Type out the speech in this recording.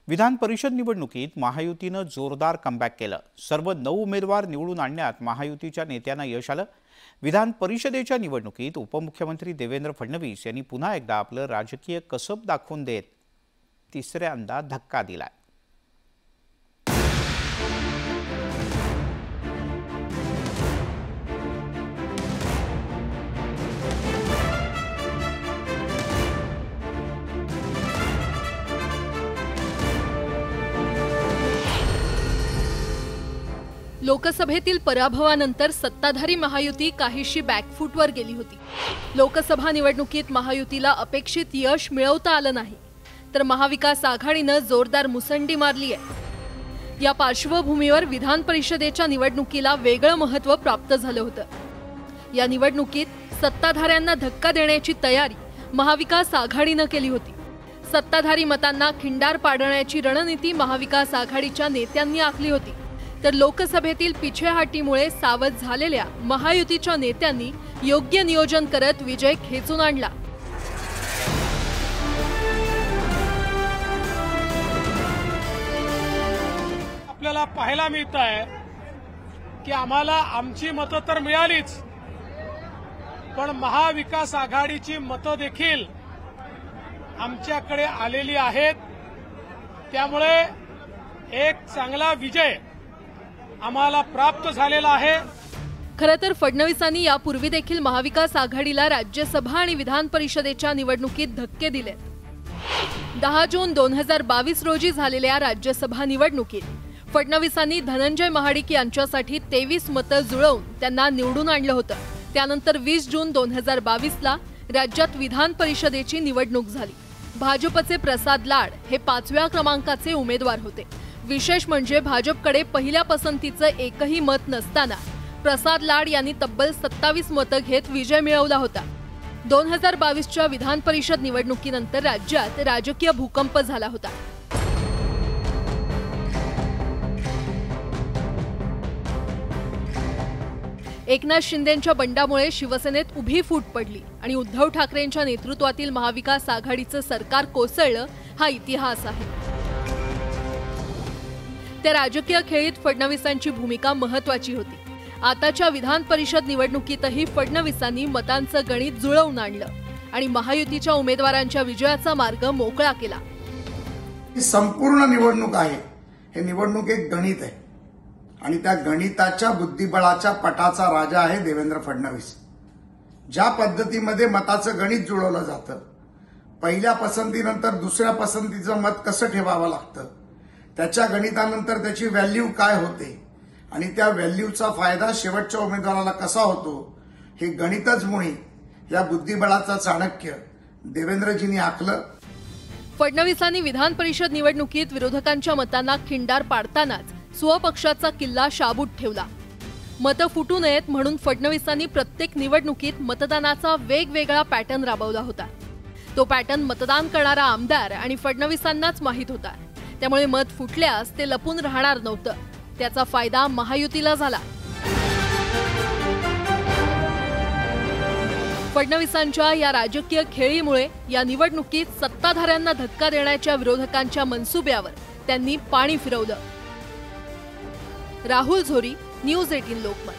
विधान परिषद निवडणुकीत महायुतीनं जोरदार कमबॅक केलं। सर्व 9 उमेदवार निवडून आणण्यात महायुतीच्या नेत्यांना यश आलं। विधान परिषदेच्या निवडणुकीत उपमुख्यमंत्री देवेंद्र फडणवीस यांनी पुन्हा एकदा आपलं राजकीय कसब दाखवून देत तिसऱ्यांदा धक्का दिला। लोकसभेतील पराभवानंतर सत्ताधारी महायुती काहीशी बॅकफूटवर गेली होती। लोकसभा निवडणुकीत महायुतीला अपेक्षित यश मिळवता आलं नाही, तर महाविकास आघाडीनं जोरदार मुसंडी मारली आहे। या पार्श्वभूमीवर विधान परिषदेच्या निवडणुकीला वेगळं महत्त्व प्राप्त झालं होतं। या निवडणुकीत सत्ताधाऱ्यांना धक्का देण्याची तयारी महाविकास आघाडीनं केली होती। सत्ताधारी मतांना खिंडार पाडण्याची रणनीती महाविकास आघाडीच्या नेत्यांनी आखली होती, तर लोकसभेतील पिछेहाटीमुळे सावध झालेल्या महायुतीच्या नेत्यांनी योग्य नियोजन करत विजय खेचून आणला। आपल्याला पाहायला मिळत आहे की आम्हाला आमची मतं तर मिळालीच, पण महाविकास आघाडीची मतं देखील आमच्याकडे आलेली आहेत। त्यामुळे एक चांगला विजय आम्हाला प्राप्त झालेला आहे। खरं तर फडणवीसांनी यापूर्वी देखील महाविकास आघाडीला राज्यसभा आणि विधान परिषदेच्या निवडणुकीत धक्के दिले। 10 जून 2022 रोजी झालेल्या राज्यसभा निवडणुकीत फडणवीसांनी धनंजय महाडिक यांच्यासाठी 23 मतं जुळवून त्यांना निवडून आणलं होतं। त्यानंतर 20 जून 2022 ला राज्यात विधान परिषदेची निवडणूक झाली। भाजपचे प्रसाद लाड हे 5व्या क्रमांकाचे उमेदवार होते। विशेष म्हणजे भाजपकडे पहिल्या पसंतीचं एकही मत नसताना प्रसाद लाड यांनी तब्बल 27 मतं घेत विजय मिळवला होता। 2022च्या विधान परिषद निवडणुकीनंतर राज्यात राजकीय भूकंप झाला होता। एकनाथ शिंदेंच्या बंडामुळे शिवसेनेत उभी फूट पडली आणि उद्धव ठाकरेंच्या नेतृत्वातील महाविकास आघाडीचं सरकार कोसळलं, हा इतिहास आहे। त्या राजकीय खेळीत फडणवीसांची भूमिका महत्त्वाची होती। आताच्या विधान परिषद निवडणुकीतही फडणवीसांनी मतांचं गणित जुळवून आणलं आणि महायुतीच्या उमेदवारांच्या विजयाचा मार्ग मोकळा केला। संपूर्ण निवडणूक आहे, हे निवडणूक एक गणित आहे आणि त्या गणिताच्या बुद्धिबळाच्या पटाचा राजा आहे देवेंद्र फडणवीस। ज्या पद्धतीमध्ये मताचं गणित जुळवलं जातं, पहिल्या पसंतीनंतर दुसऱ्या पसंतीचं मत कसं ठेवावं लागतं, त्याच्या गणितानंतर त्याची व्हॅल्यू काय होते आणि त्या व्हॅल्यूचा फायदा शेवटच्या उमेदवाराला कसा होतो, हे गणितच मुळी या बुद्धिबळाचा चाणक्य देवेंद्रजींनी आखलं। फडणवीसांनी विधान परिषद निवडणुकीत विरोधकांच्या मतांना खिंडार पाडतानाच स्वपक्षाचा किल्ला शाबूत ठेवला। मतं फुटू नयेत म्हणून फडणवीसांनी प्रत्येक निवडणुकीत मतदानाचा वेगवेगळा पॅटर्न राबवला होता। तो पॅटर्न मतदान करणारा आमदार आणि फडणवीसांनाच माहीत होता, त्यामुळे मत फुटल्यास ते लपून राहणार नव्हतं। त्याचा फायदा महायुतीला झाला। फडणवीसांच्या या राजकीय खेळीमुळे या निवडणुकीत सत्ताधाऱ्यांना धक्का देण्याच्या विरोधकांच्या मनसुब्यावर त्यांनी पाणी फिरवलं। राहुल झोरी, न्यूज 18 लोकमत।